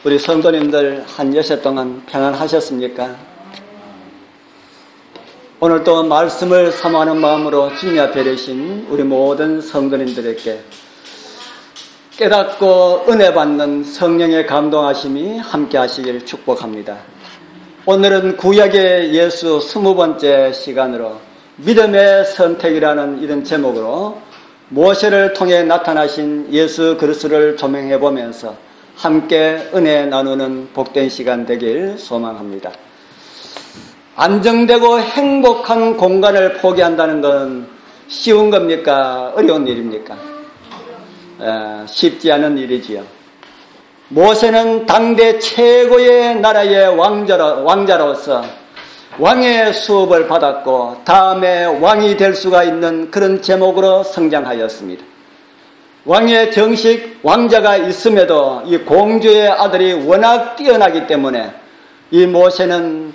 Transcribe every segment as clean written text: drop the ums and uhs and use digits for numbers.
우리 성도님들 한 여세 동안 평안하셨습니까? 오늘 또 말씀을 사모하는 마음으로 주님 앞에 계신 우리 모든 성도님들에게 깨닫고 은혜 받는 성령의 감동하심이 함께 하시길 축복합니다. 오늘은 구약의 예수 20번째 시간으로 믿음의 선택이라는 이런 제목으로 모세를 통해 나타나신 예수 그리스도를 조명해 보면서 함께 은혜 나누는 복된 시간 되길 소망합니다. 안정되고 행복한 공간을 포기한다는 건 쉬운 겁니까? 어려운 일입니까? 쉽지 않은 일이지요. 모세는 당대 최고의 나라의 왕자로서 왕의 수업을 받았고 다음에 왕이 될 수가 있는 그런 제목으로 성장하였습니다. 왕의 정식 왕자가 있음에도 이 공주의 아들이 워낙 뛰어나기 때문에 이 모세는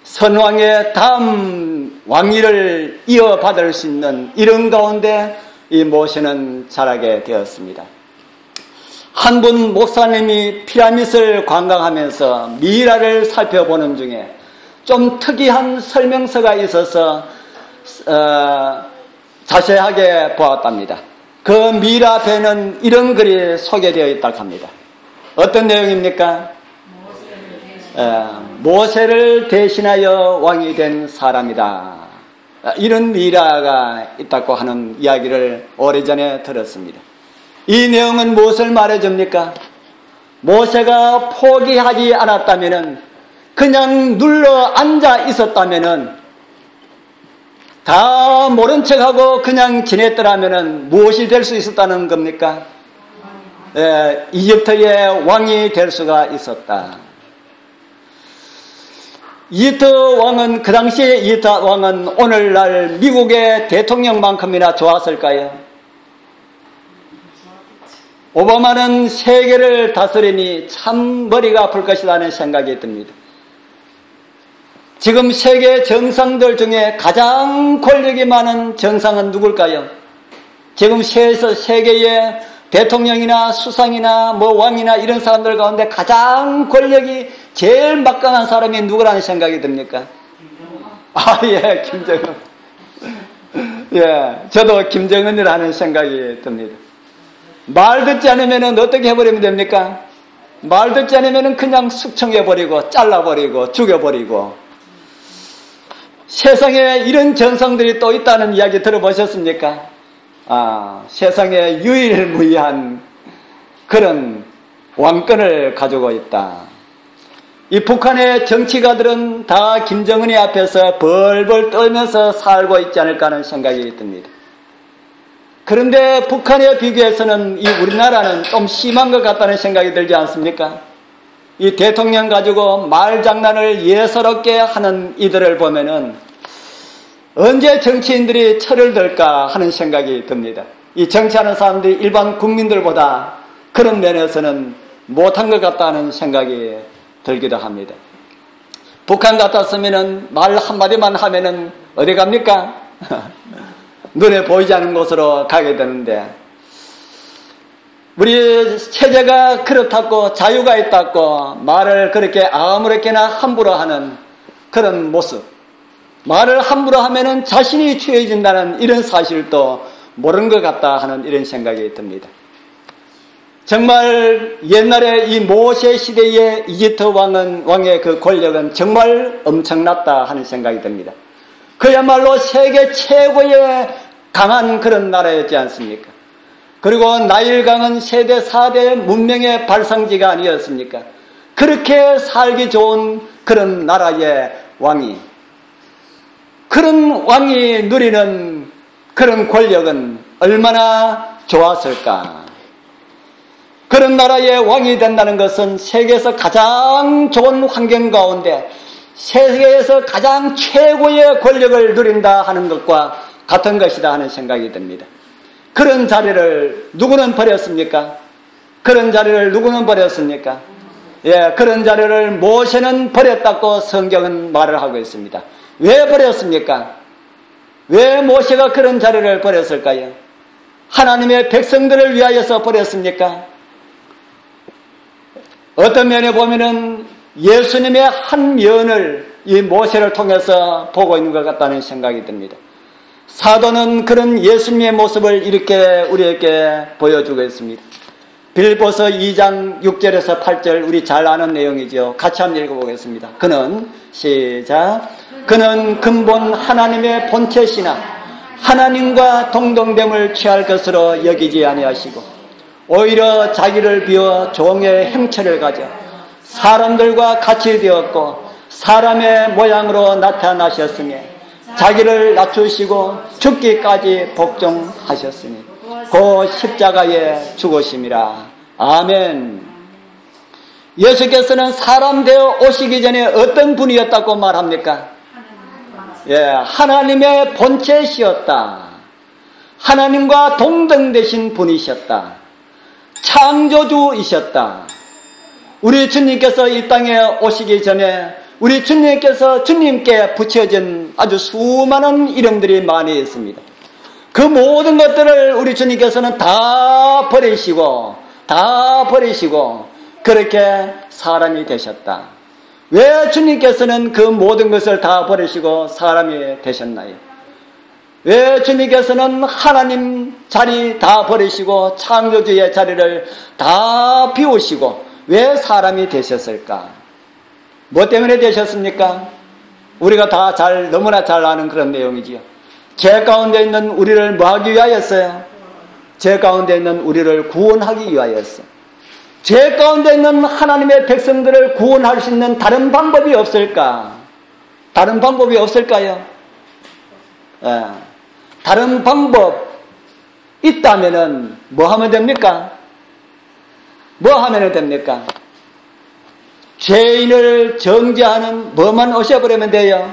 선왕의 다음 왕위를 이어받을 수 있는 이런 가운데 이 모세는 자라게 되었습니다. 한 분 목사님이 피라밋을 관광하면서 미라를 살펴보는 중에 좀 특이한 설명서가 있어서 자세하게 보았답니다. 그 미라 배는 이런 글이 소개되어 있다고 합니다. 어떤 내용입니까? 모세를 대신하여 왕이 된 사람이다. 이런 미라가 있다고 하는 이야기를 오래전에 들었습니다. 이 내용은 무엇을 말해줍니까? 모세가 포기하지 않았다면, 그냥 눌러 앉아 있었다면, 다 모른 척하고 그냥 지냈더라면 무엇이 될 수 있었다는 겁니까? 이집트의 왕이 될 수가 있었다. 이집트 왕은, 그 당시에 이집트 왕은 오늘날 미국의 대통령만큼이나 좋았을까요? 오바마는 세계를 다스리니 참 머리가 아플 것이라는 생각이 듭니다. 지금 세계 정상들 중에 가장 권력이 많은 정상은 누굴까요? 지금 세계의 대통령이나 수상이나 왕이나 이런 사람들 가운데 가장 권력이 제일 막강한 사람이 누구라는 생각이 듭니까? 예, 김정은. 예, 저도 김정은이라는 생각이 듭니다. 말 듣지 않으면 어떻게 해버리면 됩니까? 말 듣지 않으면 그냥 숙청해버리고 잘라버리고 죽여버리고. 세상에 이런 전성들이 또 있다는 이야기 들어보셨습니까? 세상에 유일무이한 그런 왕권을 가지고 있다. 이 북한의 정치가들은 다 김정은이 앞에서 벌벌 떨면서 살고 있지 않을까 하는 생각이 듭니다. 그런데 북한에 비교해서는 이 우리나라는 좀 심한 것 같다는 생각이 들지 않습니까? 이 대통령 가지고 말장난을 예사롭게 하는 이들을 보면은 언제 정치인들이 철을 들까 하는 생각이 듭니다. 이 정치하는 사람들이 일반 국민들보다 그런 면에서는 못한 것 같다는 생각이 들기도 합니다. 북한 같았으면은 말 한마디만 하면은 어디 갑니까? 눈에 보이지 않는 곳으로 가게 되는데, 우리 체제가 그렇다고 자유가 있다고 말을 그렇게 아무렇게나 함부로 하는 그런 모습, 말을 함부로 하면은 자신이 취해진다는 이런 사실도 모르는 것 같다 하는 이런 생각이 듭니다. 정말 옛날에 이 모세 시대의 이집트 왕의 그 권력은 정말 엄청났다 하는 생각이 듭니다. 그야말로 세계 최고의 강한 그런 나라였지 않습니까? 그리고 나일강은 세대 4대 문명의 발상지가 아니었습니까? 그렇게 살기 좋은 그런 나라의 왕이, 그런 왕이 누리는 그런 권력은 얼마나 좋았을까? 그런 나라의 왕이 된다는 것은 세계에서 가장 좋은 환경 가운데 세계에서 가장 최고의 권력을 누린다 하는 것과 같은 것이다 하는 생각이 듭니다. 그런 자리를 누구는 버렸습니까? 그런 자리를 누구는 버렸습니까? 예, 그런 자리를 모세는 버렸다고 성경은 말을 하고 있습니다. 왜 버렸습니까? 왜 모세가 그런 자리를 버렸을까요? 하나님의 백성들을 위하여서 버렸습니까? 어떤 면에 보면은 예수님의 한 면을 이 모세를 통해서 보고 있는 것 같다는 생각이 듭니다. 사도는 그런 예수님의 모습을 이렇게 우리에게 보여주고 있습니다. 빌립보서 2장 6절에서 8절 우리 잘 아는 내용이죠. 같이 한번 읽어보겠습니다. 그는 시작. 그는 근본 하나님의 본체시나 하나님과 동등됨을 취할 것으로 여기지 아니하시고 오히려 자기를 비워 종의 형체를 가져 사람들과 같이 되었고 사람의 모양으로 나타나셨으니 자기를 낮추시고 죽기까지 복종하셨으니 그 십자가에 죽으심이라. 아멘. 예수께서는 사람 되어 오시기 전에 어떤 분이었다고 말합니까? 하나님의 본체시였다. 하나님과 동등되신 분이셨다. 창조주이셨다. 우리 주님께서 이 땅에 오시기 전에 우리 주님께 붙여진 아주 수많은 이름들이 많이 있습니다. 그 모든 것들을 우리 주님께서는 다 버리시고 그렇게 사람이 되셨다. 왜 주님께서는 그 모든 것을 다 버리시고 사람이 되셨나요? 왜 주님께서는 하나님 자리 다 버리시고 창조주의 자리를 다 비우시고 왜 사람이 되셨을까? 뭐 때문에 되셨습니까? 우리가 다 너무나 잘 아는 그런 내용이지요. 죄 가운데 있는 우리를 뭐 하기 위하였어요? 죄 가운데 있는 우리를 구원하기 위하였어. 죄 가운데 있는 하나님의 백성들을 구원할 수 있는 다른 방법이 없을까? 다른 방법이 없을까요? 다른 방법 있다면은 뭐 하면 됩니까? 뭐 하면 됩니까? 죄인을 정죄하는 뭐만 없애버리면 돼요?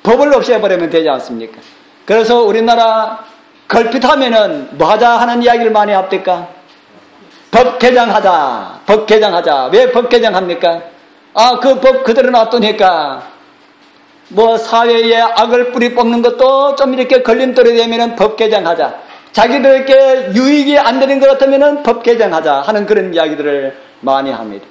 법을 없애버리면 되지 않습니까? 그래서 우리나라 걸핏하면은 뭐 하자 하는 이야기를 많이 합니까? 법 개정하자. 왜 법 개정합니까? 그 법 그대로 놔두니까 뭐 사회에 악을 뿌리 뽑는 것도 좀 이렇게 걸림돌이 되면은 법 개정하자. 자기들에게 유익이 안 되는 것 같으면은 법 개정하자 하는 그런 이야기들을 많이 합니다.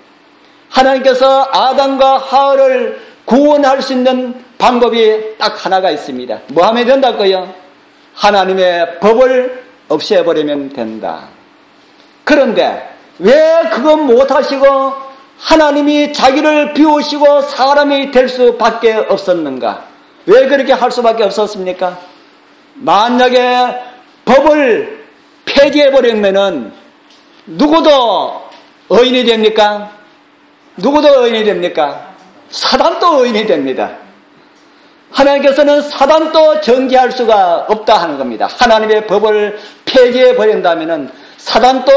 하나님께서 아담과 하와를 구원할 수 있는 방법이 딱 하나가 있습니다. 뭐 하면 된다고요? 하나님의 법을 없애버리면 된다. 그런데 왜 그거 못하시고 하나님이 자기를 비우시고 사람이 될 수밖에 없었는가? 왜 그렇게 할 수밖에 없었습니까? 만약에 법을 폐지해버리면은 누구도 의인이 됩니까? 누구도 의인이 됩니까? 사단도 의인이 됩니다. 하나님께서는 사단도 정죄할 수가 없다 하는 겁니다. 하나님의 법을 폐지해버린다면은 사단도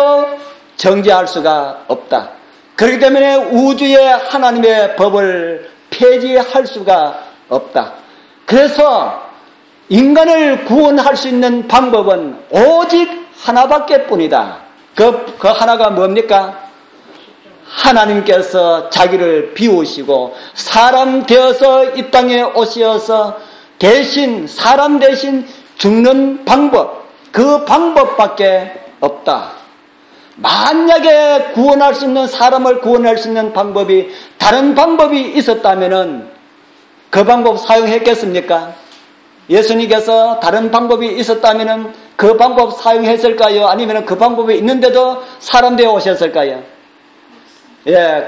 정죄할 수가 없다. 그렇기 때문에 우주에 하나님의 법을 폐지할 수가 없다. 그래서 인간을 구원할 수 있는 방법은 오직 하나밖에 뿐이다. 그 하나가 뭡니까? 하나님께서 자기를 비우시고 사람 되어서 이 땅에 오셔서 사람 대신 죽는 방법, 그 방법밖에 없다. 만약에 구원할 수 있는, 사람을 구원할 수 있는 방법이, 다른 방법이 있었다면은 그 방법 사용했겠습니까? 예수님께서 다른 방법이 있었다면은 그 방법 사용했을까요? 아니면 그 방법이 있는데도 사람 되어 오셨을까요?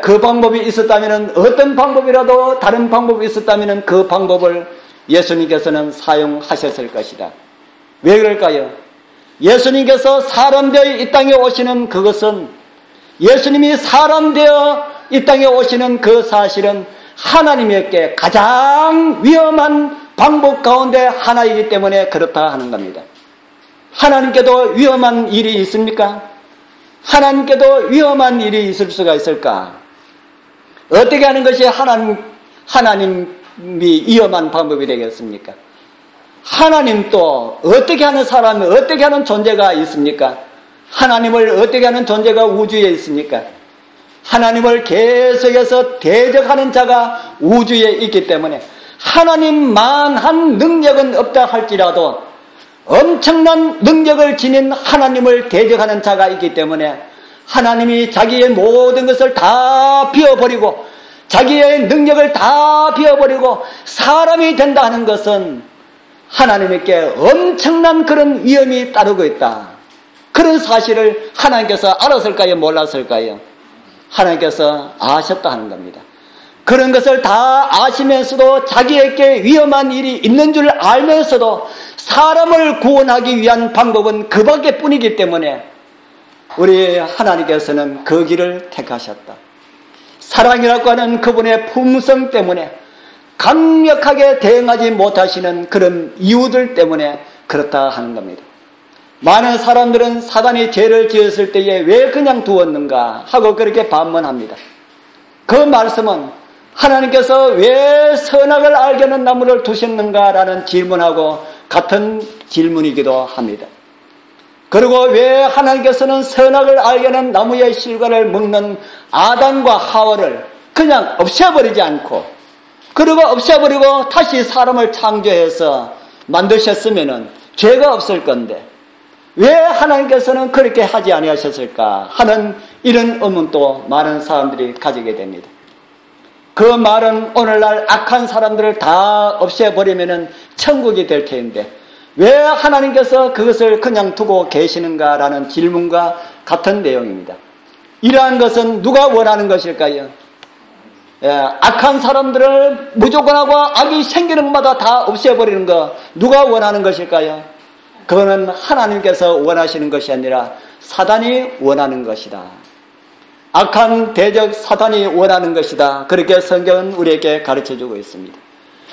그 방법이 있었다면은, 어떤 방법이라도 다른 방법이 있었다면은 그 방법을 예수님께서는 사용하셨을 것이다. 왜 그럴까요? 예수님께서 사람 되어 이 땅에 오시는 그것은, 예수님이 사람 되어 이 땅에 오시는 그 사실은 하나님에게 가장 위험한 방법 가운데 하나이기 때문에 그렇다 하는 겁니다. 하나님께도 위험한 일이 있습니까? 하나님께도 위험한 일이 있을 수가 있을까? 어떻게 하는 것이 하나님이 위험한 방법이 되겠습니까? 하나님도 어떻게 하는 사람이, 어떻게 하는 존재가 있습니까? 하나님을 어떻게 하는 존재가 우주에 있습니까? 하나님을 계속해서 대적하는 자가 우주에 있기 때문에 하나님만 한 능력은 없다 할지라도 엄청난 능력을 지닌 하나님을 대적하는 자가 있기 때문에 하나님이 자기의 모든 것을 다 비워버리고 자기의 능력을 다 비워버리고 사람이 된다 하는 것은 하나님께 엄청난 그런 위험이 따르고 있다. 그런 사실을 하나님께서 알았을까요? 몰랐을까요? 하나님께서 아셨다 하는 겁니다. 그런 것을 다 아시면서도 자기에게 위험한 일이 있는 줄 알면서도 사람을 구원하기 위한 방법은 그 밖에 뿐이기 때문에 우리 하나님께서는 그 길을 택하셨다. 사랑이라고 하는 그분의 품성 때문에 강력하게 대응하지 못하시는 그런 이유들 때문에 그렇다 하는 겁니다. 많은 사람들은 사단이 죄를 지었을 때에 왜 그냥 두었는가 하고 그렇게 반문합니다. 그 말씀은 하나님께서 왜 선악을 알게 하는 나무를 두셨는가라는 질문하고 같은 질문이기도 합니다. 그리고 왜 하나님께서는 선악을 알게 하는 나무의 실과를 먹는 아담과 하와를 그냥 없애버리지 않고 그리고 없애버리고 다시 사람을 창조해서 만드셨으면 죄가 없을 건데 왜 하나님께서는 그렇게 하지 아니하셨을까 하는 이런 의문도 많은 사람들이 가지게 됩니다. 그 말은 오늘날 악한 사람들을 다 없애버리면 천국이 될 텐데 왜 하나님께서 그것을 그냥 두고 계시는가라는 질문과 같은 내용입니다. 이러한 것은 누가 원하는 것일까요? 악한 사람들을 무조건 하고 악이 생기는 것마다 다 없애버리는 것 누가 원하는 것일까요? 그거는 하나님께서 원하시는 것이 아니라 사단이 원하는 것이다. 악한 대적 사단이 원하는 것이다. 그렇게 성경은 우리에게 가르쳐주고 있습니다.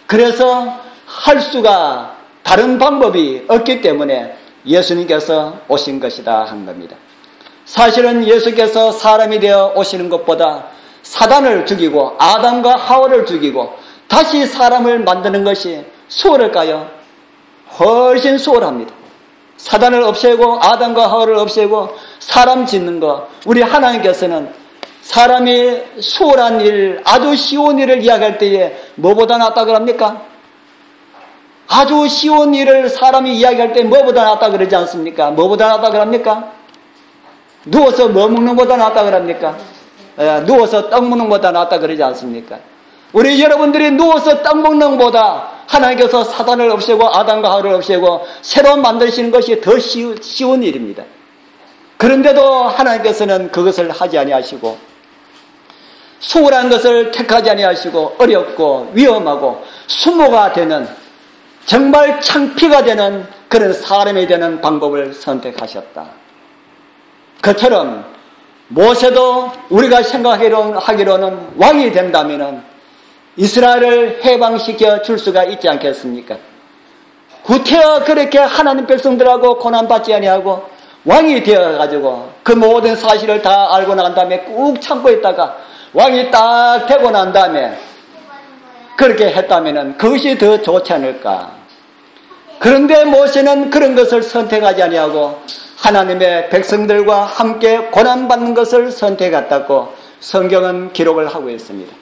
그래서 할 수가 다른 방법이 없기 때문에 예수님께서 오신 것이다 한 겁니다. 사실은 예수께서 사람이 되어 오시는 것보다 사단을 죽이고 아담과 하와를 죽이고 다시 사람을 만드는 것이 수월할까요? 훨씬 수월합니다. 사단을 없애고 아담과 하와를 없애고 사람 짓는 것, 우리 하나님께서는 사람이 수월한 일, 아주 쉬운 일을 이야기할 때에 뭐보다 낫다 그럽니까? 아주 쉬운 일을 사람이 이야기할 때 뭐보다 낫다 그러지 않습니까? 뭐보다 낫다 그럽니까? 누워서 뭐 먹는 것보다 낫다 그럽니까? 누워서 떡 먹는 것보다 낫다 그러지 않습니까? 우리 여러분들이 누워서 떡 먹는 것보다 하나님께서 사단을 없애고 아담과 하와를 없애고 새로 만드시는 것이 더 쉬운 일입니다. 그런데도 하나님께서는 그것을 하지 아니하시고 수월한 것을 택하지 아니하시고 어렵고 위험하고 수모가 되는 정말 창피가 되는 그런 사람이 되는 방법을 선택하셨다. 그처럼 모세도 우리가 생각하기로는 왕이 된다면 이스라엘을 해방시켜 줄 수가 있지 않겠습니까? 구태여 그렇게 하나님 백성들하고 고난받지 아니하고 왕이 되어가지고 그 모든 사실을 다 알고 난 다음에 꾹 참고 있다가 왕이 딱 되고 난 다음에 그렇게 했다면 그것이 더 좋지 않을까? 그런데 모세는 그런 것을 선택하지 아니하고 하나님의 백성들과 함께 고난받는 것을 선택했다고 성경은 기록을 하고 있습니다.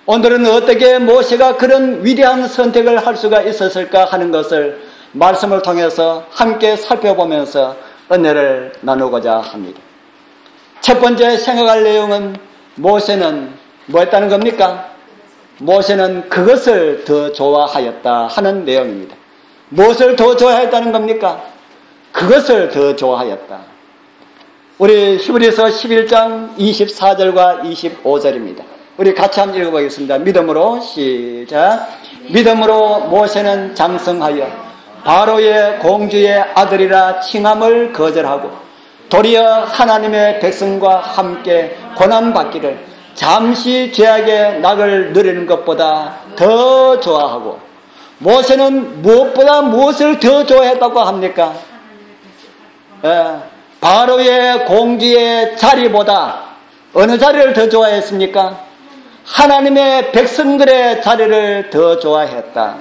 오늘은 어떻게 모세가 그런 위대한 선택을 할 수가 있었을까 하는 것을 말씀을 통해서 함께 살펴보면서 은혜를 나누고자 합니다. 첫 번째 생각할 내용은 모세는 뭐 했다는 겁니까? 모세는 그것을 더 좋아하였다 하는 내용입니다. 무엇을 더 좋아했다는 겁니까? 그것을 더 좋아하였다. 우리 히브리서 11장 24절과 25절입니다. 우리 같이 한번 읽어보겠습니다. 믿음으로 시작. 믿음으로 모세는 장성하여 바로의 공주의 아들이라 칭함을 거절하고 도리어 하나님의 백성과 함께 고난받기를 잠시 죄악의 낙을 누리는 것보다 더 좋아하고 모세는 무엇보다 무엇을 더 좋아했다고 합니까? 바로의 공주의 자리보다 어느 자리를 더 좋아했습니까? 하나님의 백성들의 자리를 더 좋아했다.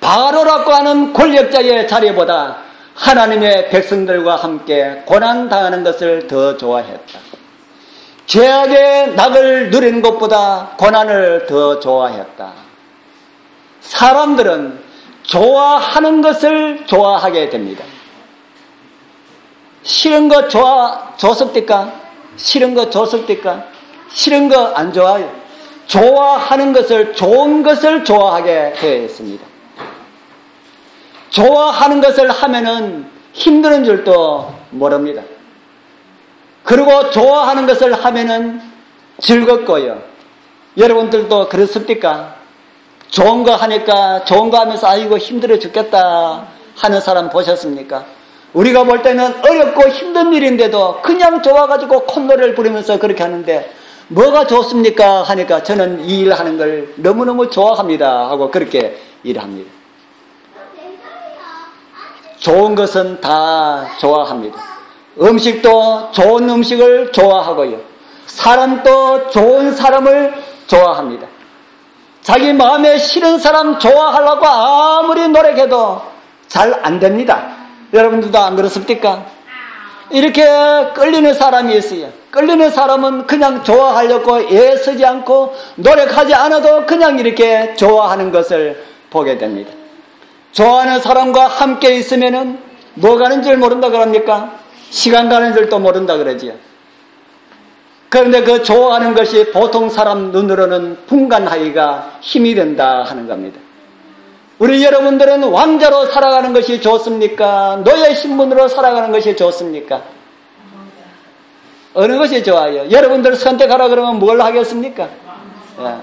바로라고 하는 권력자의 자리보다 하나님의 백성들과 함께 고난당하는 것을 더 좋아했다. 죄악의 낙을 누리는 것보다 고난을 더 좋아했다. 사람들은 좋아하는 것을 좋아하게 됩니다. 싫은 거 좋습니까? 싫은 거 좋습니까? 싫은 거 안 좋아요. 좋아하는 것을, 좋은 것을 좋아하게 되어 있습니다. 좋아하는 것을 하면은 힘드는 줄도 모릅니다. 그리고 좋아하는 것을 하면은 즐겁고요. 여러분들도 그렇습니까? 좋은 거 하니까, 좋은 거 하면서 아이고 힘들어 죽겠다 하는 사람 보셨습니까? 우리가 볼 때는 어렵고 힘든 일인데도 그냥 좋아가지고 콧노래를 부르면서 그렇게 하는데 뭐가 좋습니까? 하니까 저는 이 일 하는 걸 너무너무 좋아합니다 하고 그렇게 일합니다. 좋은 것은 다 좋아합니다. 음식도 좋은 음식을 좋아하고요. 사람도 좋은 사람을 좋아합니다. 자기 마음에 싫은 사람 좋아하려고 아무리 노력해도 잘 안 됩니다. 여러분들도 안 그렇습니까? 이렇게 끌리는 사람이 있어요. 끌리는 사람은 그냥 좋아하려고 애쓰지 않고 노력하지 않아도 그냥 이렇게 좋아하는 것을 보게 됩니다. 좋아하는 사람과 함께 있으면은 뭐 가는 줄 모른다 그럽니까? 시간 가는 줄도 모른다 그러지요. 그런데 그 좋아하는 것이 보통 사람 눈으로는 분간하기가 힘이 된다 하는 겁니다. 우리 여러분들은 왕자로 살아가는 것이 좋습니까? 노예 신분으로 살아가는 것이 좋습니까? 어느 것이 좋아요? 여러분들 선택하라 그러면 뭘 하겠습니까? 예.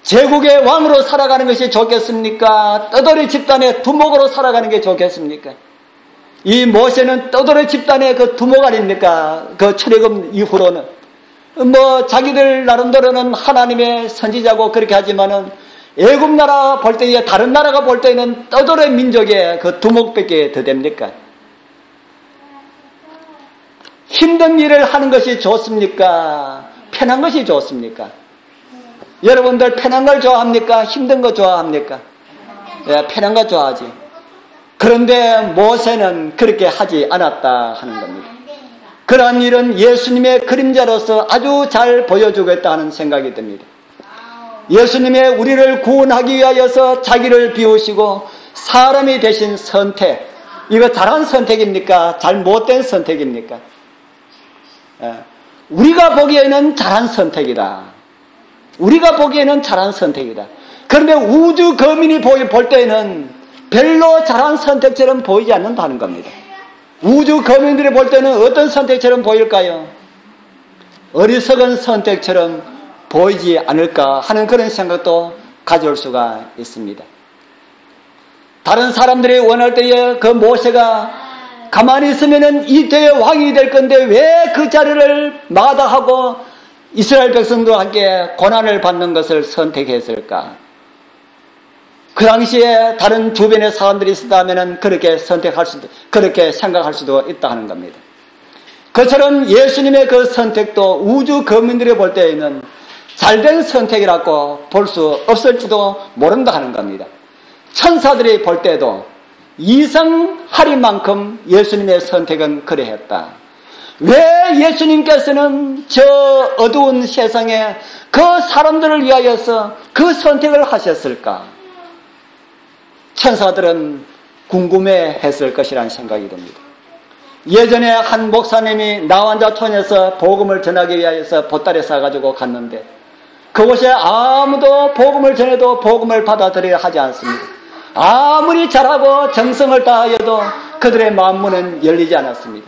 제국의 왕으로 살아가는 것이 좋겠습니까? 떠돌이 집단의 두목으로 살아가는 게 좋겠습니까? 이 모세는 떠돌이 집단의 그 두목 아닙니까? 그 출애굽 이후로는 자기들 나름대로는 하나님의 선지자고 그렇게 하지만은 애굽 나라 볼 때에 다른 나라가 볼 때는 떠돌이 민족의 그 두목밖에 더 됩니까? 힘든 일을 하는 것이 좋습니까? 편한 것이 좋습니까? 여러분들 편한 걸 좋아합니까? 힘든 거 좋아합니까? 예, 편한 거 좋아하지. 그런데 모세는 그렇게 하지 않았다 하는 겁니다. 그러한 일은 예수님의 그림자로서 아주 잘 보여주겠다 하는 생각이 듭니다. 예수님의 우리를 구원하기 위하여서 자기를 비우시고 사람이 되신 선택, 이거 잘한 선택입니까? 잘못된 선택입니까? 우리가 보기에는 잘한 선택이다. 우리가 보기에는 잘한 선택이다. 그런데 우주 거민이 볼 때는 별로 잘한 선택처럼 보이지 않는다는 겁니다. 우주 거민들이 볼 때는 어떤 선택처럼 보일까요? 어리석은 선택처럼 보이지 않을까 하는 그런 생각도 가져올 수가 있습니다. 다른 사람들이 원할 때에 그 모세가 가만히 있으면은 이 때에 왕이 될 건데 왜 그 자리를 마다하고 이스라엘 백성들과 함께 고난을 받는 것을 선택했을까? 그 당시에 다른 주변의 사람들이 있었다면은 그렇게 그렇게 생각할 수도 있다 하는 겁니다. 그처럼 예수님의 그 선택도 우주 거민들이 볼 때에는 잘된 선택이라고 볼 수 없을지도 모른다 하는 겁니다. 천사들이 볼 때도 이상할 만큼 예수님의 선택은 그러했다. 왜 예수님께서는 저 어두운 세상에 그 사람들을 위하여서 그 선택을 하셨을까? 천사들은 궁금해했을 것이라는 생각이 듭니다. 예전에 한 목사님이 나완자촌에서 복음을 전하기 위하여서 보따리 싸가지고 갔는데 그곳에 아무도 복음을 전해도 복음을 받아들이려 하지 않습니다. 아무리 잘하고 정성을 다하여도 그들의 마음문은 열리지 않았습니다.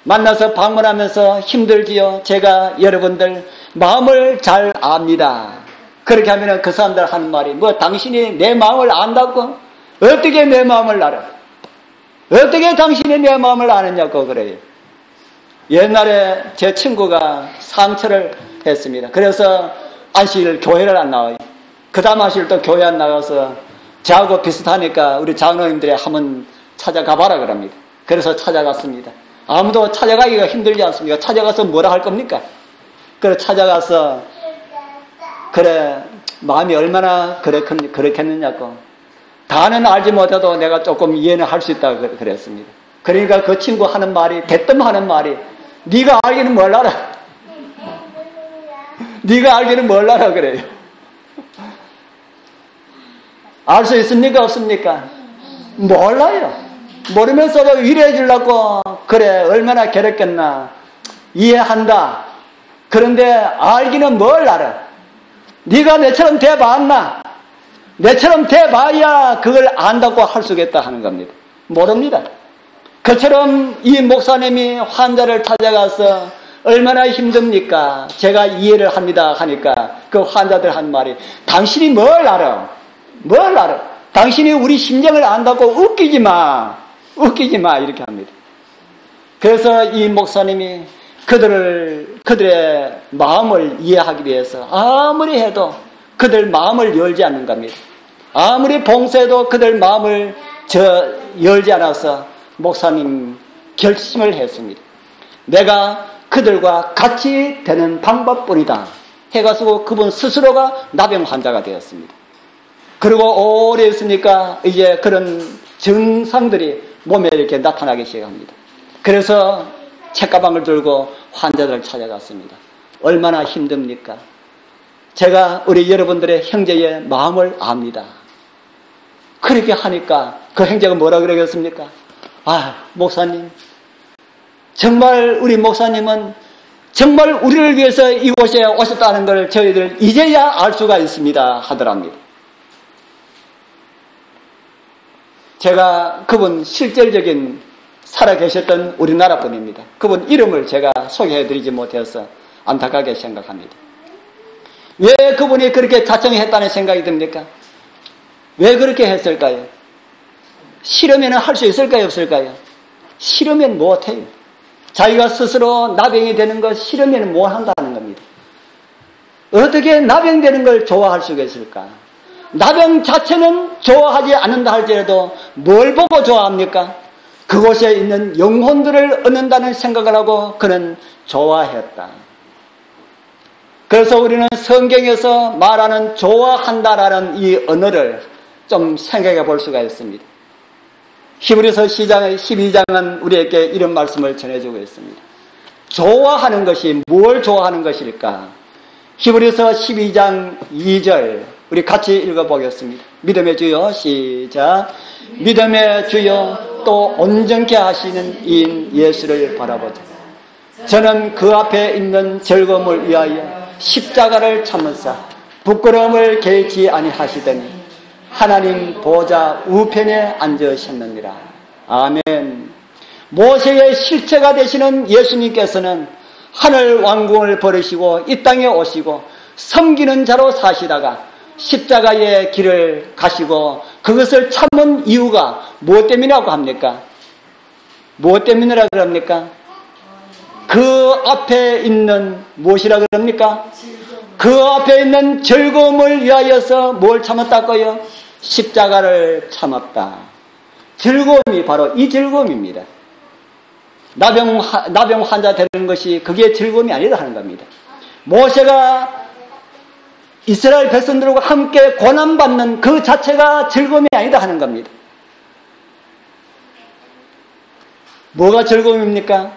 만나서 방문하면서 힘들지요. 제가 여러분들 마음을 잘 압니다. 그렇게 하면 그 사람들 하는 말이 당신이 내 마음을 안다고? 어떻게 내 마음을 알아? 어떻게 당신이 내 마음을 아느냐고 그래요. 옛날에 제 친구가 상처를 했습니다. 그래서 안식일 교회를 안 나와요. 그 다음 안식일 또 교회 안 나가서 저하고 비슷하니까 우리 장로님들이 한번 찾아가봐라 그럽니다. 그래서 찾아갔습니다. 아무도 찾아가기가 힘들지 않습니까? 찾아가서 뭐라 할 겁니까? 그래 찾아가서 그래 마음이 얼마나 그렇겠느냐고 다는 알지 못해도 내가 조금 이해는 할 수 있다 그랬습니다. 그러니까 그 친구 하는 말이 대뜸 하는 말이 네가 알기는 뭘 알아? 네가 알기는 뭘 알아 그래요. 알 수 있습니까 없습니까? 몰라요. 모르면서도 위로해 주려고 그래 얼마나 괴롭겠나 이해한다. 그런데 알기는 뭘 알아? 네가 내처럼 돼봤나? 내처럼 돼봐야 그걸 안다고 할 수 있겠다 하는 겁니다. 모릅니다. 그처럼 이 목사님이 환자를 찾아가서 얼마나 힘듭니까? 제가 이해를 합니다 하니까 그 환자들 한 말이 당신이 뭘 알아? 뭘 알아? 당신이 우리 심정을 안다고 웃기지 마 이렇게 합니다. 그래서 이 목사님이 그들의 마음을 이해하기 위해서 아무리 해도 그들 마음을 열지 않는 겁니다. 아무리 봉사해도 그들 마음을 열지 않아서 목사님 결심을 했습니다. 내가 그들과 같이 되는 방법뿐이다 해가지고 그분 스스로가 나병 환자가 되었습니다. 그리고 오래 있으니까 이제 그런 증상들이 몸에 이렇게 나타나기 시작합니다. 그래서 책가방을 들고 환자들을 찾아갔습니다. 얼마나 힘듭니까? 제가 우리 여러분들의 형제의 마음을 압니다. 그렇게 하니까 그 형제가 뭐라 그러겠습니까? 목사님, 정말 우리 목사님은 정말 우리를 위해서 이곳에 오셨다는 걸 저희들 이제야 알 수가 있습니다 하더랍니다. 제가 그분 실질적인 살아계셨던 우리나라 분입니다. 그분 이름을 제가 소개해드리지 못해서 안타깝게 생각합니다. 왜 그분이 그렇게 자청했다는 생각이 듭니까? 왜 그렇게 했을까요? 싫으면 할 수 있을까요? 없을까요? 싫으면 못해요. 자기가 스스로 나병이 되는 거 싫으면 못 한다는 겁니다. 어떻게 나병되는 걸 좋아할 수가 있을까? 나병 자체는 좋아하지 않는다 할지라도 뭘 보고 좋아합니까? 그곳에 있는 영혼들을 얻는다는 생각을 하고 그는 좋아했다. 그래서 우리는 성경에서 말하는 좋아한다라는 이 언어를 좀 생각해 볼 수가 있습니다. 히브리서 12장은 우리에게 이런 말씀을 전해주고 있습니다. 좋아하는 것이 뭘 좋아하는 것일까? 히브리서 12장 2절 우리 같이 읽어보겠습니다. 믿음의 주여 시작. 믿음의 주여 또 온전케 하시는 이인 예수를 바라보자. 저는 그 앞에 있는 즐거움을 위하여 십자가를 참으사 부끄러움을 개의치 아니하시더니 하나님 보좌 우편에 앉으셨느니라. 아멘. 모세의 실체가 되시는 예수님께서는 하늘 왕궁을 버리시고 이 땅에 오시고 섬기는 자로 사시다가 십자가의 길을 가시고 그것을 참은 이유가 무엇 때문이라고 합니까? 무엇 때문이라 그럽니까? 그 앞에 있는 무엇이라 그럽니까? 그 앞에 있는 즐거움을 위하여서 뭘 참았다고요? 십자가를 참았다. 즐거움이 바로 이 즐거움입니다. 나병 환자 되는 것이 그게 즐거움이 아니다 하는 겁니다. 모세가 이스라엘 백성들과 함께 고난받는 그 자체가 즐거움이 아니다 하는 겁니다. 뭐가 즐거움입니까?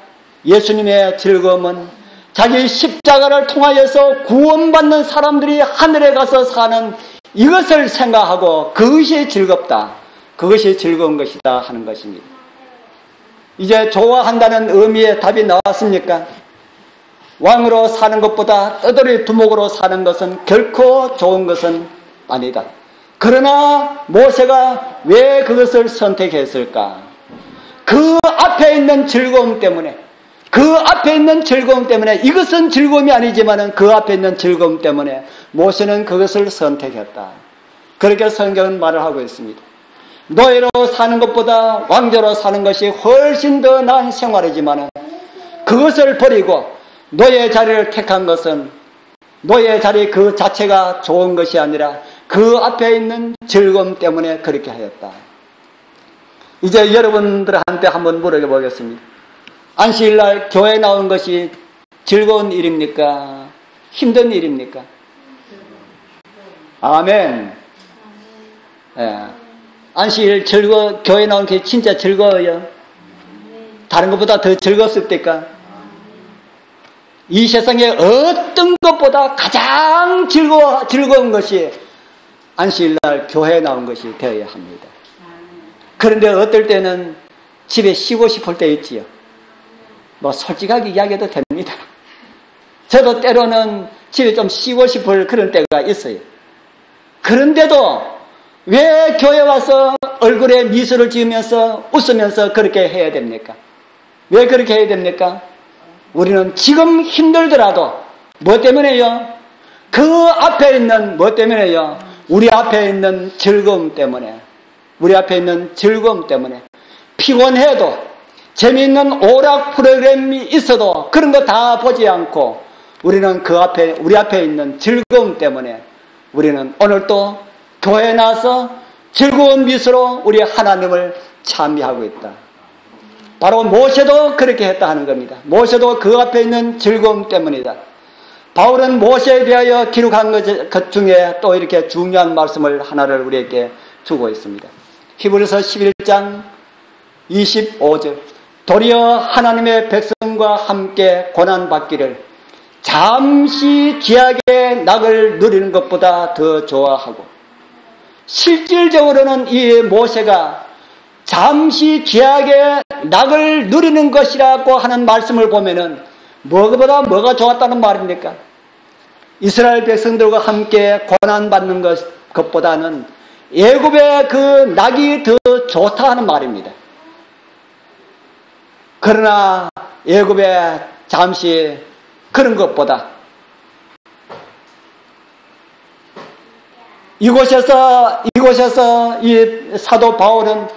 예수님의 즐거움은 자기 십자가를 통하여서 구원받는 사람들이 하늘에 가서 사는 이것을 생각하고 그것이 즐겁다. 그것이 즐거운 것이다 하는 것입니다. 이제 좋아한다는 의미의 답이 나왔습니까? 왕으로 사는 것보다 떠돌이 두목으로 사는 것은 결코 좋은 것은 아니다. 그러나 모세가 왜 그것을 선택했을까? 그 앞에 있는 즐거움 때문에 이것은 즐거움이 아니지만 그 앞에 있는 즐거움 때문에 모세는 그것을 선택했다. 그렇게 성경은 말을 하고 있습니다. 노예로 사는 것보다 왕자로 사는 것이 훨씬 더 나은 생활이지만 그것을 버리고 노예 자리를 택한 것은 노예 자리 그 자체가 좋은 것이 아니라 그 앞에 있는 즐거움 때문에 그렇게 하였다. 이제 여러분들한테 한번 물어보겠습니다. 안식일날 교회에 나온 것이 즐거운 일입니까? 힘든 일입니까? 아멘. 예. 안식일 교회에 나온 게 진짜 즐거워요? 다른 것보다 더 즐겁습니까? 이 세상에 어떤 것보다 가장 즐거운 것이 안식일날 교회에 나온 것이 되어야 합니다. 그런데 어떨 때는 집에 쉬고 싶을 때 있지요. 뭐 솔직하게 이야기해도 됩니다. 저도 때로는 집에 좀 쉬고 싶을 그런 때가 있어요. 그런데도 왜 교회 와서 얼굴에 미소를 지으면서 웃으면서 그렇게 해야 됩니까? 왜 그렇게 해야 됩니까? 우리는 지금 힘들더라도 뭐 때문에요? 그 앞에 있는 뭐 때문에요? 우리 앞에 있는 즐거움 때문에, 우리 앞에 있는 즐거움 때문에, 피곤해도 재미있는 오락 프로그램이 있어도 그런 거 다 보지 않고 우리는 그 앞에, 우리 앞에 있는 즐거움 때문에 우리는 오늘도 교회에 나와서 즐거운 미소로 우리 하나님을 찬미하고 있다. 바로 모세도 그렇게 했다 하는 겁니다. 모세도 그 앞에 있는 즐거움 때문이다. 바울은 모세에 대하여 기록한 것 중에 또 이렇게 중요한 말씀을 하나를 우리에게 주고 있습니다. 히브리서 11장 25절. 도리어 하나님의 백성과 함께 고난받기를 잠시 귀하게 낙을 누리는 것보다 더 좋아하고, 실질적으로는 이 모세가 잠시 귀하게 낙을 누리는 것이라고 하는 말씀을 보면은 뭐보다 뭐가 좋았다는 말입니까? 이스라엘 백성들과 함께 고난받는 것보다는 애굽의 그 낙이 더 좋다 하는 말입니다. 그러나 애굽에 잠시 그런 것보다 이곳에서 이 사도 바울은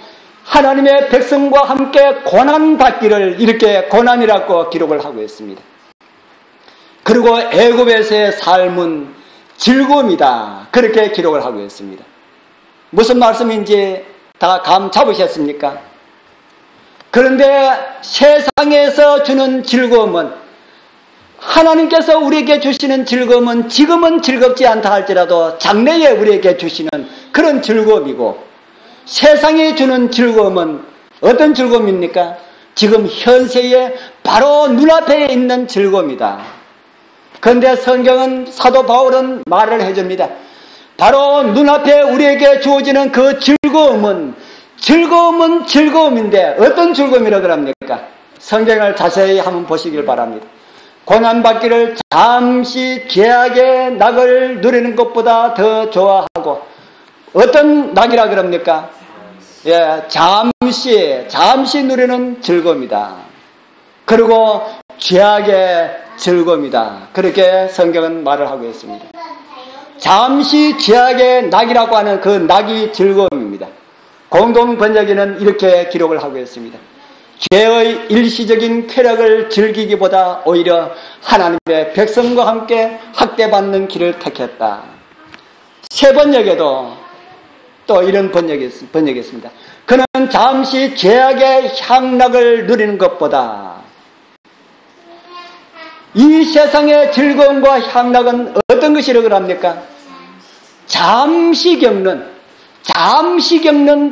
하나님의 백성과 함께 고난받기를 이렇게 고난이라고 기록을 하고 있습니다. 그리고 애굽에서의 삶은 즐거움이다, 그렇게 기록을 하고 있습니다. 무슨 말씀인지 다 감 잡으셨습니까? 그런데 세상에서 주는 즐거움은, 하나님께서 우리에게 주시는 즐거움은 지금은 즐겁지 않다 할지라도 장래에 우리에게 주시는 그런 즐거움이고, 세상이 주는 즐거움은 어떤 즐거움입니까? 지금 현세에 바로 눈앞에 있는 즐거움이다. 그런데 성경은, 사도 바울은 말을 해줍니다. 바로 눈앞에 우리에게 주어지는 그 즐거움은 즐거움인데 어떤 즐거움이라고 그럽니까? 성경을 자세히 한번 보시길 바랍니다. 고난받기를 잠시 귀하게 낙을 누리는 것보다 더 좋아하고, 어떤 낙이라 그럽니까? 예, 잠시 누리는 즐거움이다. 그리고 귀하게 즐거움이다. 그렇게 성경은 말을 하고 있습니다. 잠시 귀하게 낙이라고 하는 그 낙이 즐거움입니다. 공동 번역에는 이렇게 기록을 하고 있습니다. 죄의 일시적인 쾌락을 즐기기보다 오히려 하나님의 백성과 함께 학대받는 길을 택했다. 세 번역에도 또 이런 번역이 있습니다. 그는 잠시 죄악의 향락을 누리는 것보다, 이 세상의 즐거움과 향락은 어떤 것이라고 합니까? 잠시 겪는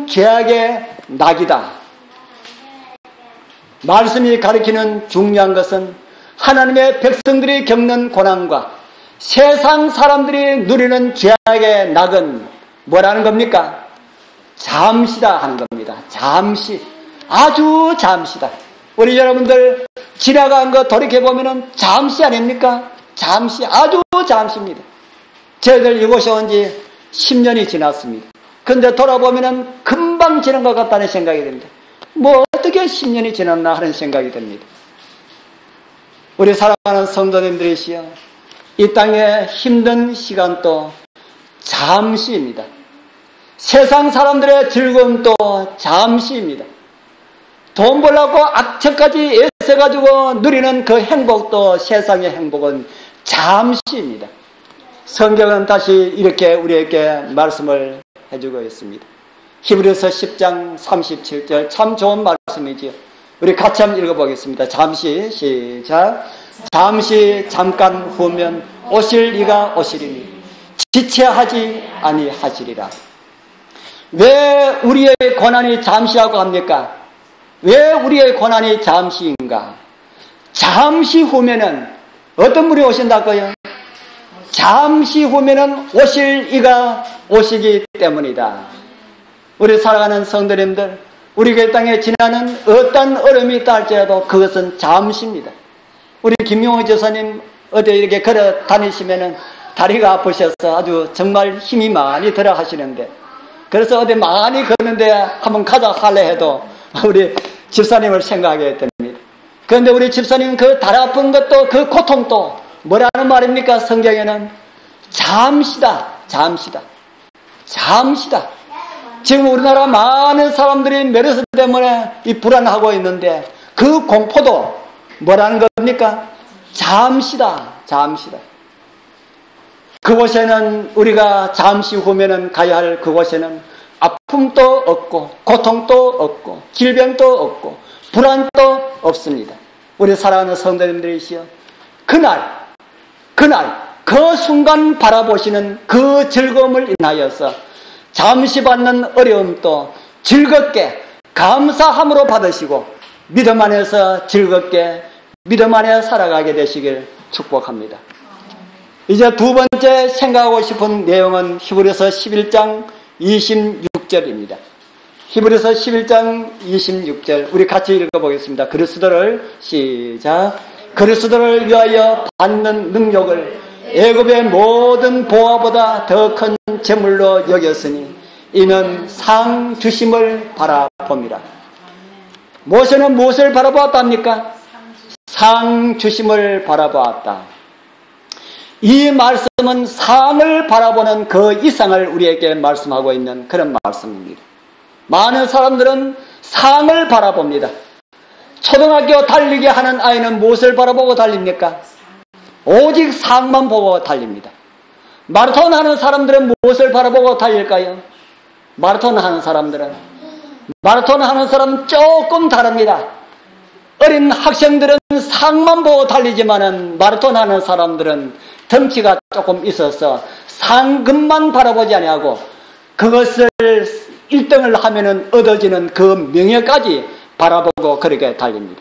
죄악의 낙이다. 말씀이 가리키는 중요한 것은 하나님의 백성들이 겪는 고난과 세상 사람들이 누리는 죄악의 낙은 뭐라는 겁니까? 잠시다 하는 겁니다. 잠시, 아주 잠시다. 우리 여러분들 지나간 거 돌이켜보면 잠시 아닙니까? 잠시, 아주 잠시입니다. 저희들 이곳에 온 지 10년이 지났습니다. 그런데 돌아보면 금방 지난 것 같다는 생각이 듭니다. 뭐 어떻게 10년이 지났나 하는 생각이 듭니다. 우리 사랑하는 성도님들이시여, 이 땅의 힘든 시간도 잠시입니다. 세상 사람들의 즐거움도 잠시입니다. 돈 벌려고 악착까지 애써가지고 누리는 그 행복도, 세상의 행복은 잠시입니다. 성경은 다시 이렇게 우리에게 말씀을 해주고 있습니다. 히브리서 10장 37절, 참 좋은 말씀이지요. 우리 같이 한번 읽어보겠습니다. 잠시, 시작. 잠시 잠깐 후면 오실 이가 오시리니 지체하지 아니하시리라. 왜 우리의 고난이 잠시라고 합니까? 왜 우리의 고난이 잠시인가? 잠시 후면은 어떤 분이 오신다고요? 잠시 후면은 오실 이가 오시기 때문이다. 우리 사랑하는 성도님들, 우리 교회 땅에 지나는 어떤 어려움이 있다 할지라도 그것은 잠시입니다. 우리 김용호 교사님 어디 이렇게 걸어 다니시면은 다리가 아프셔서 아주 정말 힘이 많이 들어 하시는데, 그래서 어디 많이 걷는데 한번 가자 할래 해도 우리 집사님을 생각하게 됩니다. 그런데 우리 집사님 그 다리 아픈 것도 그 고통도 뭐라는 말입니까? 성경에는 잠시다, 잠시다, 잠시다. 지금 우리나라 많은 사람들이 메르스 때문에 이 불안하고 있는데 그 공포도 뭐라는 겁니까? 잠시다, 잠시다. 그곳에는 우리가 잠시 후면은 가야 할 그곳에는 아픔도 없고 고통도 없고 질병도 없고 불안도 없습니다. 우리 사랑하는 성도님들이시여, 그날 그 순간 바라보시는 그 즐거움을 인하여서 잠시 받는 어려움도 즐겁게 감사함으로 받으시고 믿음 안에서 즐겁게 믿음 안에 살아가게 되시길 축복합니다. 이제 두 번째 생각하고 싶은 내용은 히브리서 11장 26절입니다. 히브리서 11장 26절 우리 같이 읽어보겠습니다. 그리스도를 시작. 그리스도를 위하여 받는 능력을 애굽의 모든 보화보다 더 큰 재물로 여겼으니 이는 상 주심을 바라봅니다. 모세는 무엇을 바라보았답니까? 상 주심을 바라보았다. 이 말씀은 상을 바라보는 그 이상을 우리에게 말씀하고 있는 그런 말씀입니다. 많은 사람들은 상을 바라봅니다. 초등학교 달리기 하는 아이는 무엇을 바라보고 달립니까? 오직 상만 보고 달립니다. 마라톤 하는 사람들은 무엇을 바라보고 달릴까요? 마라톤 하는 사람은 조금 다릅니다. 어린 학생들은 상만 보고 달리지만은 마라톤 하는 사람들은 덩치가 조금 있어서 상금만 바라보지 아니하고 그것을 1등을 하면은 얻어지는 그 명예까지 바라보고 그렇게 달립니다.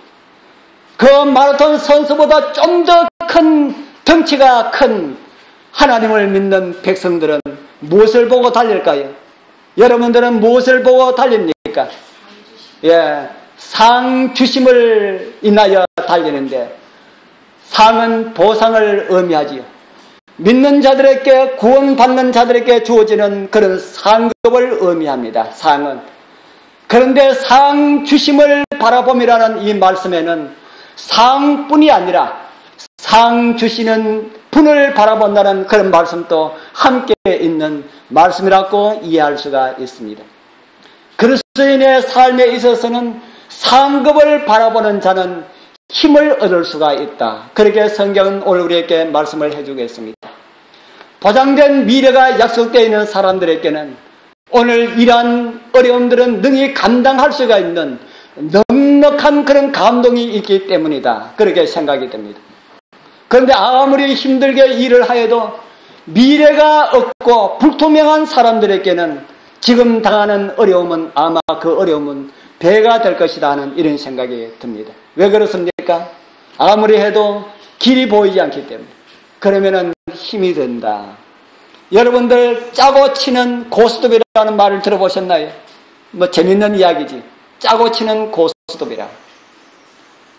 그 마라톤 선수보다 좀 더 큰 덩치가 큰 하나님을 믿는 백성들은 무엇을 보고 달릴까요? 여러분들은 무엇을 보고 달립니까? 상 주심을 인하여 달리는데, 상은 보상을 의미하지요. 믿는 자들에게, 구원받는 자들에게 주어지는 그런 상급을 의미합니다. 상은. 그런데 상 주심을 바라봄이라는 이 말씀에는 상뿐이 아니라 상 주시는 분을 바라본다는 그런 말씀도 함께 있는 말씀이라고 이해할 수가 있습니다. 그리스도인의 삶에 있어서는 상급을 바라보는 자는 힘을 얻을 수가 있다. 그렇게 성경은 오늘 우리에게 말씀을 해주겠습니다. 보장된 미래가 약속되어 있는 사람들에게는 오늘 이러한 어려움들은 능히 감당할 수가 있는 넉넉한 그런 감동이 있기 때문이다. 그렇게 생각이 됩니다. 그런데 아무리 힘들게 일을 하여도 미래가 없고 불투명한 사람들에게는 지금 당하는 어려움은 아마 그 어려움은 배가 될 것이다 하는 이런 생각이 듭니다. 왜 그렇습니까? 아무리 해도 길이 보이지 않기 때문에. 그러면은 힘이 든다. 여러분들 짜고 치는 고스톱이라는 말을 들어보셨나요? 뭐 재밌는 이야기지. 짜고 치는 고스톱이라.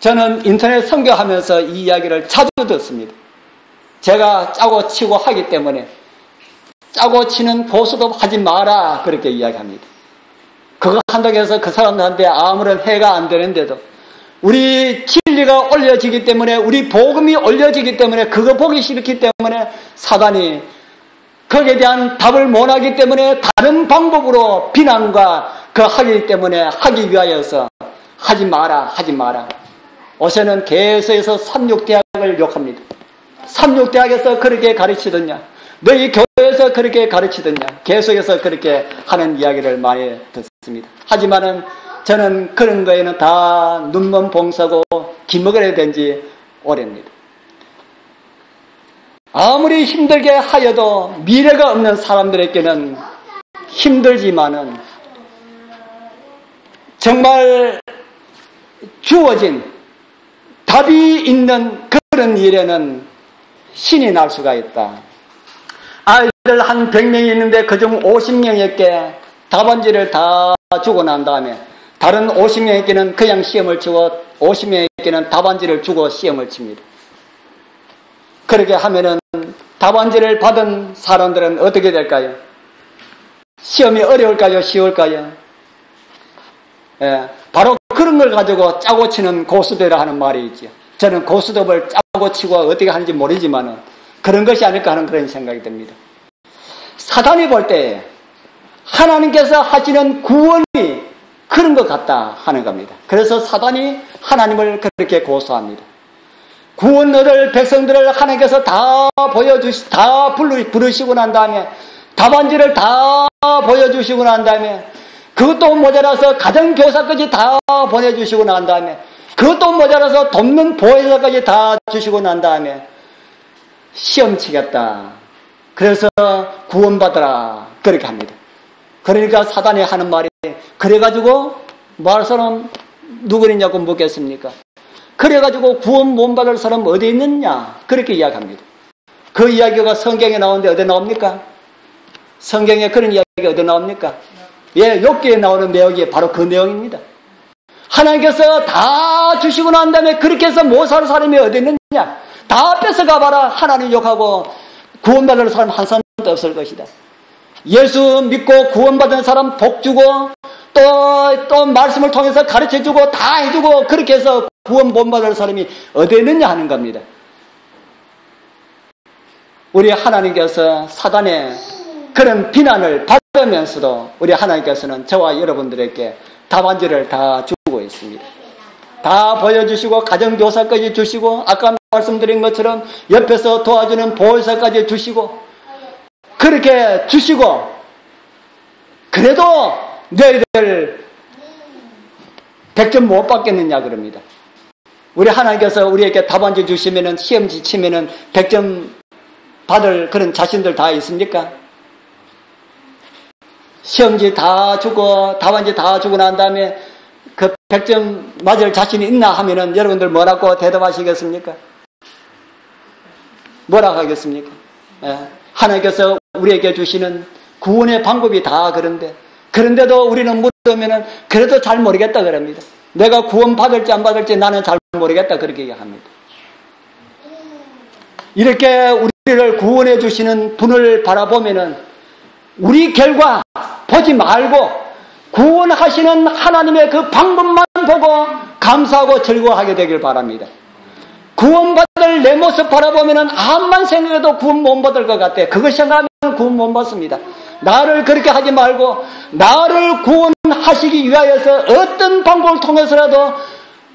저는 인터넷 선교하면서 이 이야기를 자주 듣습니다. 제가 짜고 치고 하기 때문에 짜고 치는 고스톱 하지 마라 그렇게 이야기합니다. 그거 한다고 해서 그 사람들한테 아무런 해가 안 되는데도 우리 진리가 올려지기 때문에, 우리 복음이 올려지기 때문에, 그거 보기 싫기 때문에 사단이 거기에 대한 답을 못하기 때문에 다른 방법으로 비난과 그 하기 때문에 하기 위하여서 하지 마라 하지 마라. 요새는 계속해서 삼육대학을 욕합니다. 삼육대학에서 그렇게 가르치더냐, 너희 교회에서 그렇게 가르치더냐, 계속해서 그렇게 하는 이야기를 많이 듣습니다. 하지만은 저는 그런 거에는 다 눈먼 봉사고 기먹어야 된 지 오래입니다. 아무리 힘들게 하여도 미래가 없는 사람들에게는 힘들지만은 정말 주어진 답이 있는 그런 일에는 신이 날 수가 있다. 아이들 한 100명이 있는데 그중 50명에게 답안지를 다 주고 난 다음에 다른 50명에게는 그냥 시험을 치고 50명에게는 답안지를 주고 시험을 칩니다. 그렇게 하면은 답안지를 받은 사람들은 어떻게 될까요? 시험이 어려울까요? 쉬울까요? 예, 바로 그런 걸 가지고 짜고 치는 고스톱이라 하는 말이 있죠. 저는 고스톱을 짜고 치고 어떻게 하는지 모르지만 그런 것이 아닐까 하는 그런 생각이 듭니다. 사단이 볼 때 하나님께서 하시는 구원이 그런 것 같다 하는 겁니다. 그래서 사단이 하나님을 그렇게 고소합니다. 구원 얻을 백성들을 하나님께서 다 부르시고 난 다음에 답안지를 다 보여주시고 난 다음에 그것도 모자라서 가정교사까지 다 보내주시고 난 다음에 그것도 모자라서 돕는 보혜사까지 다 주시고 난 다음에 시험 치겠다. 그래서 구원받아라. 그렇게 합니다. 그러니까 사단이 하는 말이 그래가지고 말 사람 누구냐고 묻겠습니까? 그래가지고 구원 못 받을 사람 어디 있느냐? 그렇게 이야기합니다. 그 이야기가 성경에 나오는데 어디 나옵니까? 성경에 그런 이야기가 어디 나옵니까? 예, 욥기에 나오는 내용이 바로 그 내용입니다. 하나님께서 다 주시고 난 다음에 그렇게 해서 못 살 사람이 어디 있느냐? 다 뺏어가봐라. 하나님 욕하고 구원받을 사람 한 사람도 없을 것이다. 예수 믿고 구원받은 사람 복 주고 또 말씀을 통해서 가르쳐주고 다 해주고 그렇게 해서 구원 못 받을 사람이 어디 있느냐 하는 겁니다. 우리 하나님께서 사단의 그런 비난을 받으면서도 우리 하나님께서는 저와 여러분들에게 답안지를 다 주고 있습니다. 다 보여주시고 가정교사까지 주시고 아까 말씀드린 것처럼 옆에서 도와주는 보호사까지 주시고 그렇게 주시고 그래도 너희들 100점 못 받겠느냐 그럽니다. 우리 하나님께서 우리에게 답안지 주시면은 시험지 치면은 100점 받을 그런 자신들 다 있습니까? 시험지 다 주고 답안지 다 주고 난 다음에 그 100점 맞을 자신이 있나 하면은 여러분들 뭐라고 대답하시겠습니까? 뭐라고 하겠습니까? 예. 하나님께서 우리에게 주시는 구원의 방법이 다 그런데도 우리는 물으면은 그래도 잘 모르겠다 그럽니다. 내가 구원 받을지 안 받을지 나는 잘 모르겠다 그렇게 얘기합니다. 이렇게 우리를 구원해 주시는 분을 바라보면은 우리 결과 보지 말고 구원하시는 하나님의 그 방법만 보고 감사하고 즐거워하게 되길 바랍니다. 구원받을 내 모습 바라보면은 암만 생각해도 구원 못 받을 것 같아. 그거 생각하면 구원 못 받습니다. 나를 그렇게 하지 말고 나를 구원하시기 위하여서 어떤 방법을 통해서라도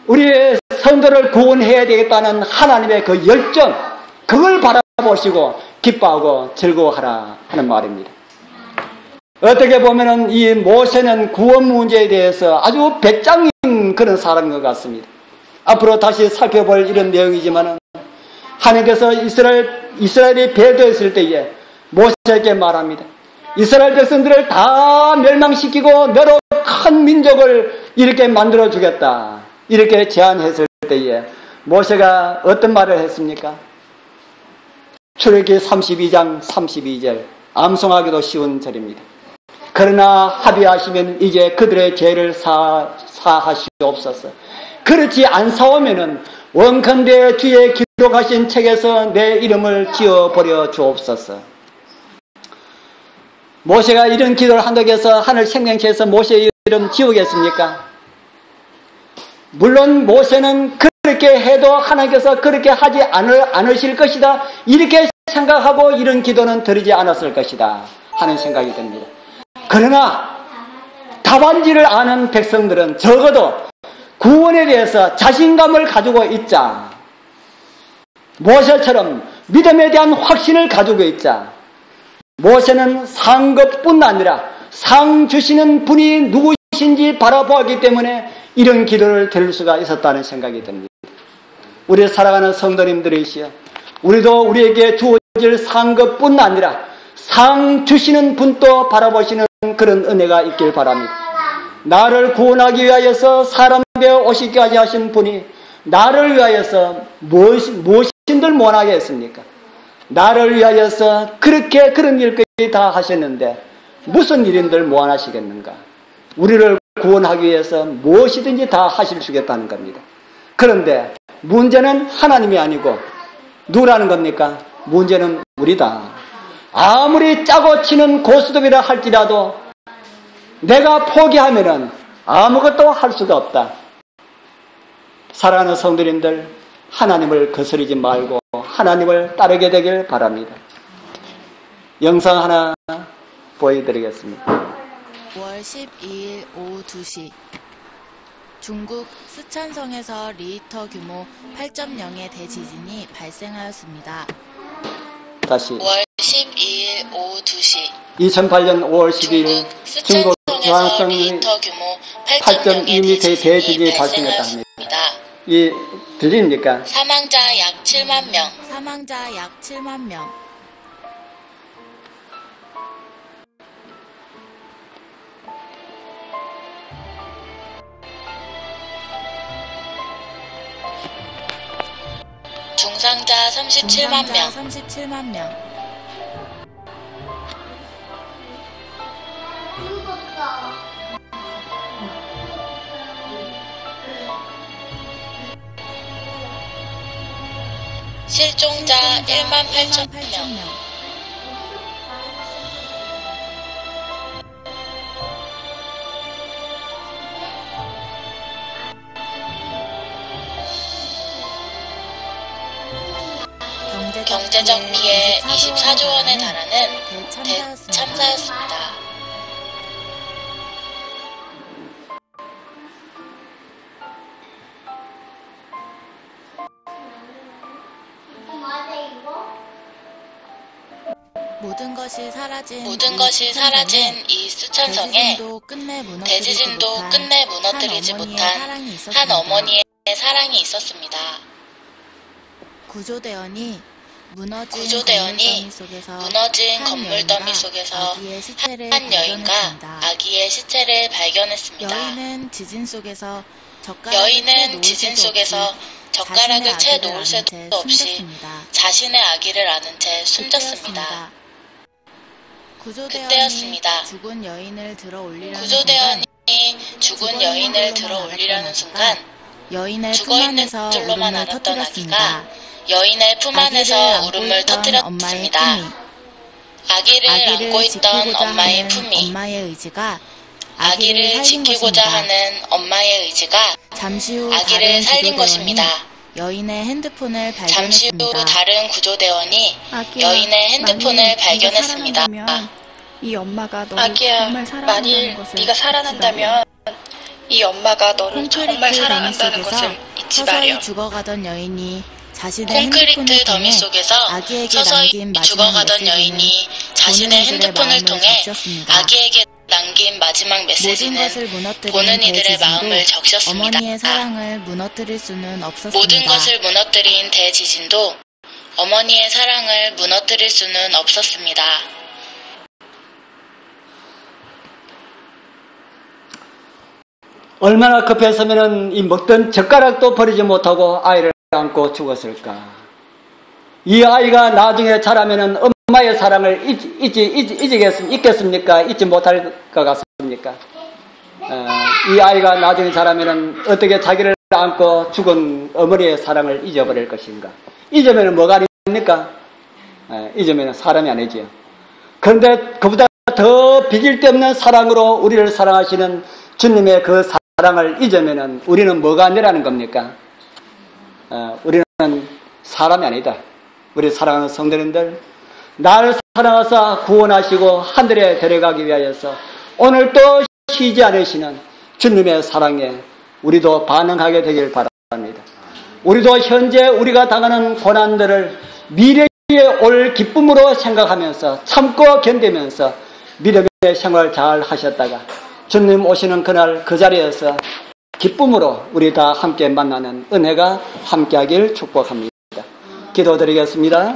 우리의 성도를 구원해야 되겠다는 하나님의 그 열정, 그걸 바라보시고 기뻐하고 즐거워하라 하는 말입니다. 어떻게 보면은 이 모세는 구원 문제에 대해서 아주 배짱인 그런 사람인 것 같습니다. 앞으로 다시 살펴볼 이런 내용이지만은 하나님께서 이스라엘이 배도했을 때에 모세에게 말합니다. 이스라엘 백성들을 다 멸망시키고 너로 큰 민족을 이렇게 만들어 주겠다. 이렇게 제안했을 때에 모세가 어떤 말을 했습니까? 출애굽기 32장 32절 암송하기도 쉬운 절입니다. 그러나 합의하시면 이제 그들의 죄를 사하시옵소서. 그렇지 않사오면은 원컨대 주의 기록하신 책에서 내 이름을 지어버려 주옵소서. 모세가 이런 기도를 한다고 해서 하늘 생명체에서 모세의 이름 지우겠습니까? 물론 모세는 그렇게 해도 하나님께서 그렇게 하지 않으실 것이다 이렇게 생각하고 이런 기도는 드리지 않았을 것이다 하는 생각이 듭니다. 그러나 답안지를 아는 백성들은 적어도 구원에 대해서 자신감을 가지고 있자. 모세처럼 믿음에 대한 확신을 가지고 있자. 모세는 산 것뿐 아니라 상 주시는 분이 누구신지 바라보았기 때문에 이런 기도를 드릴 수가 있었다는 생각이 듭니다. 우리 사랑하는 성도님들이시여, 우리도 우리에게 주어질 산 것뿐 아니라 상 주시는 분도 바라보시는 그런 은혜가 있길 바랍니다. 나를 구원하기 위하여서 사람 되어 오시기까지 하신 분이 나를 위하여서 무엇인들 못하게 했습니까? 나를 위하여서 그렇게 그런 일까지 다 하셨는데 무슨 일인들 못하시겠는가? 우리를 구원하기 위해서 무엇이든지 다 하실 수 있겠다는 겁니다. 그런데 문제는 하나님이 아니고 누구라는 겁니까? 문제는 우리다. 아무리 짜고 치는 고스톱이라 할지라도 내가 포기하면은 아무것도 할 수가 없다. 사랑하는 성도님들, 하나님을 거스르지 말고 하나님을 따르게 되길 바랍니다. 영상 하나 보여드리겠습니다. 5월 12일 오후 2시 중국 스촨성에서 리히터 규모 8.0의 대지진이 발생하였습니다. 다시 5월 12일 오후 2시 2008년 5월 12일 중국 스촨성 리히터 규모 8.2m의 대지진이 발생했다 합니다. 이 들립니까? 사망자 약 7만 명. 사망자 약 7만 명. 중상자 37만 명. 37만 명. 실종자 1만 8천 명. 경제적 피해 24조 원에 달하는 대참사였습니다. 모든 것이 사라진 이 스촨성에 대지진도 끝내 무너뜨리지 못한 한 어머니의 사랑이 있었습니다. 구조대원이 무너진 건물 더미 속에서 한 여인과 아기의 시체를 발견했습니다. 여인은 지진 속에서 젓가락을 채 놓을 새도 없이 자신의 아기를 안은 채 숨졌습니다. 그때였습니다. 구조대원이 죽은 여인을 들어 올리려는 순간 죽어있는 줄로만 알았던 아기가 여인의 품 안에서 울음을 터뜨렸습니다. 아기를 안고 있던 엄마의 품이 아기를 지키고자 하는 엄마의 의지가 아기를 살린 것입니다. 여인의 핸드폰을 발견했습니다. 잠시 후 다른 구조대원이 여인의 핸드폰을 발견했습니다. 이 엄마가 너를 정말 사랑한다는 것을 네가 살아난다면 이 엄마가 너를 정말 사랑한다는 것을 잊지 마렴. 죽어가던 여인이 콘크리트 더미 속에서 서서히 죽어가던 여인이 자신의 핸드폰을 통해 아기에게 남긴 마지막 메시지는 보는 이들의 마음을 적셨습니다. 어머니의 사랑을 무너뜨릴 수는 없었습니다. 모든 것을 무너뜨린 대지진도 어머니의 사랑을 무너뜨릴 수는 없었습니다. 얼마나 급했으면 이 먹던 젓가락도 버리지 못하고 아이를 안고 죽었을까. 이 아이가 나중에 자라면 엄마의 사랑을 잊겠습니까? 잊지 못할 것 같습니까? 이 아이가 나중에 자라면 어떻게 자기를 안고 죽은 어머니의 사랑을 잊어버릴 것인가? 잊으면 뭐가 아닙니까? 잊으면 사람이 아니지요. 그런데 그보다 더 비길 데 없는 사랑으로 우리를 사랑하시는 주님의 그 사랑을 잊으면 우리는 뭐가 아니라는 겁니까? 우리는 사람이 아니다. 우리 사랑하는 성도님들, 나를 사랑하사 구원하시고 하늘에 데려가기 위하여서 오늘 또 쉬지 않으시는 주님의 사랑에 우리도 반응하게 되길 바랍니다. 우리도 현재 우리가 당하는 고난들을 미래에 올 기쁨으로 생각하면서 참고 견디면서 믿음의 생활 잘 하셨다가 주님 오시는 그날 그 자리에서 기쁨으로 우리 다 함께 만나는 은혜가 함께하길 축복합니다. 기도드리겠습니다.